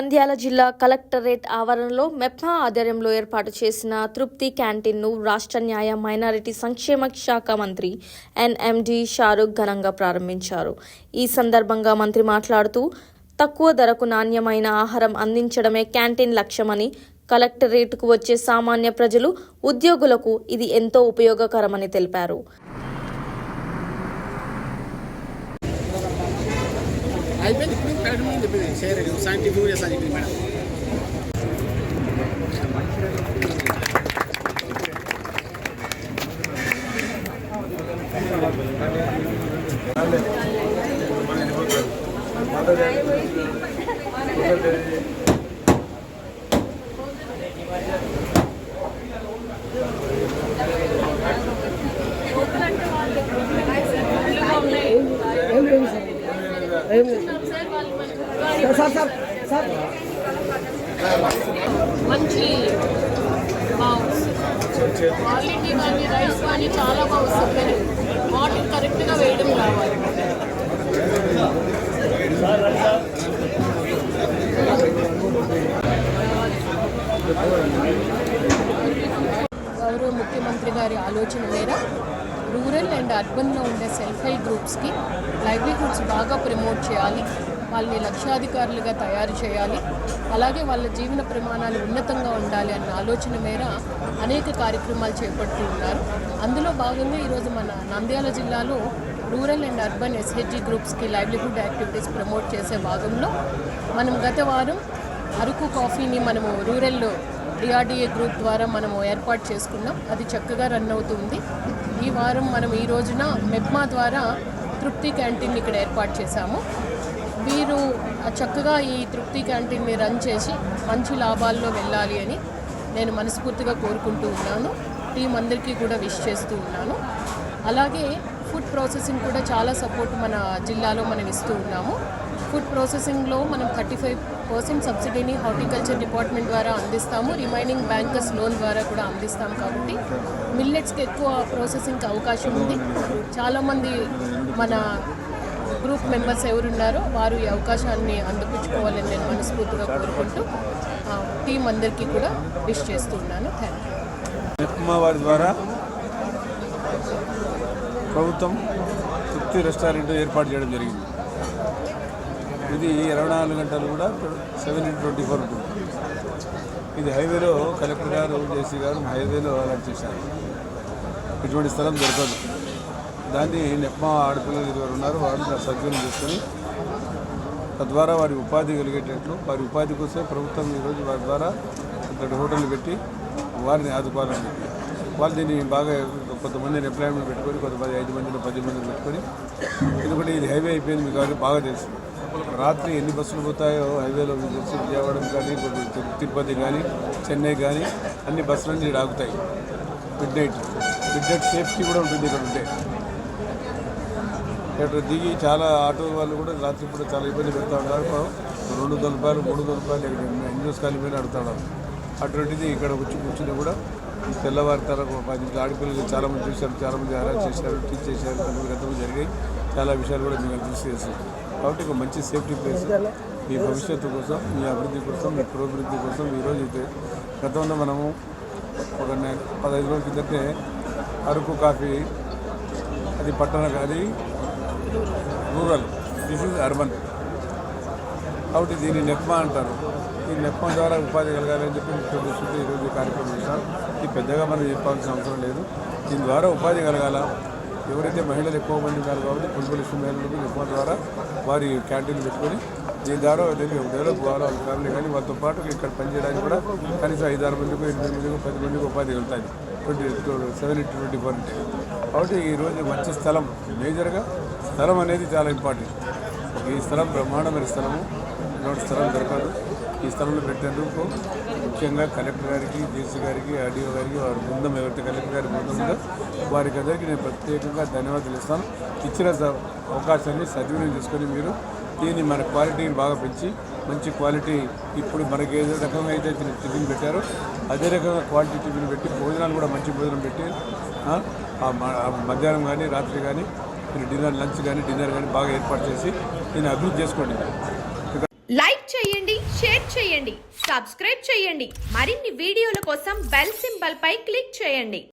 నంద్యాల జిల్లా కలెక్టరేట్ ఆవరణలో మెప్మా ఆధ్వర్యంలో ఏర్పాటు చేసిన తృప్తి క్యాంటీన్ను రాష్ట్ర న్యాయ మైనారిటీ సంక్షేమ శాఖ మంత్రి ఎన్ఎండి షారూక్ ఘనంగా ప్రారంభించారు. ఈ సందర్భంగా మంత్రి మాట్లాడుతూ తక్కువ ధరకు నాణ్యమైన ఆహారం అందించడమే క్యాంటీన్ లక్ష్యమని, కలెక్టరేట్కు వచ్చే సామాన్య ప్రజలు, ఉద్యోగులకు ఇది ఎంతో ఉపయోగకరమని తెలిపారు. మంచి క్వాలిటీ కానీ రైస్ కానీ చాలా బాగుంది. వాటర్ కరెక్ట్గా వేయడం కావాలి. గౌరవ ముఖ్యమంత్రి గారి ఆలోచన మేర రూరల్ అండ్ అర్బన్లో ఉండే సెల్ఫ్ హెల్ప్ గ్రూప్స్కి లైవ్లీహుడ్స్ బాగా ప్రమోట్ చేయాలి, వాళ్ళని లక్షాధికారులుగా తయారు చేయాలి, అలాగే వాళ్ళ జీవన ప్రమాణాలు ఉన్నతంగా ఉండాలి అన్న ఆలోచన మేర అనేక కార్యక్రమాలు చేపడుతూ ఉన్నారు. అందులో భాగంగా ఈరోజు మన నంద్యాల జిల్లాలో రూరల్ అండ్ అర్బన్ ఎస్హెచ్జి గ్రూప్స్కి లైవ్లీహుడ్ యాక్టివిటీస్ ప్రమోట్ చేసే భాగంలో మనం గత వారం అరకు కాఫీని మనము రూరల్లో డిఆర్డిఏ గ్రూప్ ద్వారా మనము ఏర్పాటు చేసుకున్నాం. అది చక్కగా రన్ అవుతుంది. ఈ వారం మనం ఈ రోజున మెప్మా ద్వారా తృప్తి క్యాంటీన్ ఇక్కడ ఏర్పాటు చేశాము. వీరు చక్కగా ఈ తృప్తి క్యాంటీన్ని రన్ చేసి మంచి లాభాల్లో వెళ్ళాలి అని నేను మనస్ఫూర్తిగా కోరుకుంటూ ఉన్నాను. టీం అందరికీ కూడా విష్ చేస్తూ ఉన్నాను. అలాగే ఫుడ్ ప్రాసెసింగ్ కూడా చాలా సపోర్ట్ మన జిల్లాలో మనం ఇస్తూ ఉన్నాము. ఫుడ్ ప్రాసెసింగ్లో మనం 35% సబ్సిడీని హార్టికల్చర్ డిపార్ట్మెంట్ ద్వారా అందిస్తాము. రిమైనింగ్ బ్యాంకర్స్ లోన్ ద్వారా కూడా అందిస్తాము. కాబట్టి మిల్లెట్స్కి ఎక్కువ ప్రాసెసింగ్కి అవకాశం ఉంది. చాలామంది మన గ్రూప్ మెంబర్స్ ఎవరున్నారో వారు ఈ అవకాశాన్ని అందిపుచ్చుకోవాలని నేను మనస్ఫూర్తిగా కోరుకుంటూ టీం అందరికీ కూడా విష్ చేస్తున్నాను. Thank you. మెప్మా వారి ద్వారా ప్రభుత్వం తృప్తి రెస్టారెంట్ ఏర్పాటు చేయడం జరిగింది. ఇది 24 గంటలు కూడా 7/24 ఉంటుంది. ఇది హైవేలో కలెక్టర్ గారు, జేసీ గారు హైవేలో అలాట్ చేశారు. ఇటువంటి స్థలం దొరకదు. దాన్ని మెప్మా ఆడపిల్లలు ఇద్దరు ఉన్నారు, వాళ్ళు సద్వినియోగం చేసుకొని తద్వారా వారి ఉపాధి కలిగేటట్లు, వారి ఉపాధి కోసం ప్రభుత్వం ఈరోజు వారి ద్వారా ఇక్కడ హోటళ్ళు పెట్టి వారిని ఆదుకోవాలని చెప్పి వాళ్ళు దీన్ని బాగా కొంతమందిని ఎంప్లాయ్మెంట్ పెట్టుకొని, కొంతమంది 5 మందిని 10 మందిని పెట్టుకొని, ఎందుకంటే ఇది హైవే అయిపోయింది, మీకు అది బాగా తెలుసు. రాత్రి ఎన్ని బస్సులు పోతాయో హైవేలో మీకు తెలుసు. విజయవాడ కానీ, తిరుపతి కానీ, చెన్నై కానీ అన్ని బస్సులన్నీ ఇక్కడ ఆగుతాయి. మిడ్ నైట్ సేఫ్టీ కూడా ఉంటుంది ఇక్కడ ఉంటే. ఇక్కడ దిగి చాలా ఆటో వాళ్ళు కూడా రాత్రి కూడా చాలా ఇబ్బంది పెడతా ఉన్నారు. 200 రూపాయలు 300 రూపాయలు ఎన్జిఓస్ కాలిపోయిన అడుగుతాడు. అటువంటిది ఇక్కడ వచ్చి కూర్చుని కూడా తెల్లవారి తరకు 10 ఆడపిల్లలు చాలామంది చూశారు, చాలామంది అరెస్ట్ చేశారు, టీచ్ చేశారు, గతంలో జరిగాయి. చాలా విషయాలు కూడా మీకు తెలిసి కాబట్టి ఒక మంచి సేఫ్టీ ప్లేస్ మీ భవిష్యత్తు కోసం, మీ అభివృద్ధి కోసం, మీ పురోభివృద్ధి కోసం ఈరోజు అయితే గతంలో మనము ఒక 15 రోజుల కిందటే అరకు కాఫీ అది పట్టణ, అది రూరల్, దిస్ ఈజ్ అర్బన్. కాబట్టి దీన్ని నెప్మా అంటారు. ఈ నెప్మా ద్వారా ఉపాధి కలగాలని చెప్పి ముఖ్య దృష్టితో ఈరోజు కార్యక్రమం చేశాం. ఇది పెద్దగా మనం చెప్పాల్సిన అవసరం లేదు. దీని ద్వారా ఉపాధి కలగాల. ఎవరైతే మహిళలు ఎక్కువ మంది ఉన్నారు కాబట్టి పులిపలిసిన మహిళలకు నెప్మా ద్వారా వారి క్యాంటీన్లు పెట్టుకొని దీని ద్వారా డెవలప్ కావాలి. వాళ్ళ ఫ్యామిలీ కానీ వాళ్ళతో పాటు ఇక్కడ పనిచేయడానికి కూడా కనీసం 5-6 మందికి, 8 మందికి, 10 మందికి ఉపాధి వెళ్తాయి 7/24 అంటే. కాబట్టి ఈరోజు మంచి స్థలం, మేజర్గా స్థలం అనేది చాలా ఇంపార్టెంట్. ఈ స్థలం బ్రహ్మాండమైన స్థలము, ఇలాంటి స్థలం దొరకదు. ఈ స్థలంలో పెట్టేందుకు ముఖ్యంగా కలెక్టర్ గారికి, జేసీ గారికి, ఆర్డీఓ గారికి, వారి బృందం ఎవరైతే కలెక్టర్ గారి బృందం ఉందో వారికి అందరికీ నేను ప్రత్యేకంగా ధన్యవాదాలు ఇస్తాను. ఇచ్చిన అవకాశాన్ని సద్వినియోగం చేసుకొని మీరు దీన్ని మన క్వాలిటీని బాగా పెంచి మంచి క్వాలిటీ, ఇప్పుడు మనకి ఏ రకంగా అయితే టిఫిన్ పెట్టారో అదే రకంగా క్వాలిటీ టిఫిన్ పెట్టి భోజనాలు కూడా మంచి భోజనం పెట్టి మధ్యాహ్నం కానీ రాత్రి కానీ మీరు లంచ్ కానీ డిన్నర్ కానీ బాగా ఏర్పాటు చేసి దీన్ని అభివృద్ధి చేసుకోండి. లైక్ చేయండి, షేర్ చేయండి, సబ్స్క్రైబ్ చేయండి. మరిన్ని వీడియోల కోసం బెల్ సింబల్ పై క్లిక్ చేయండి.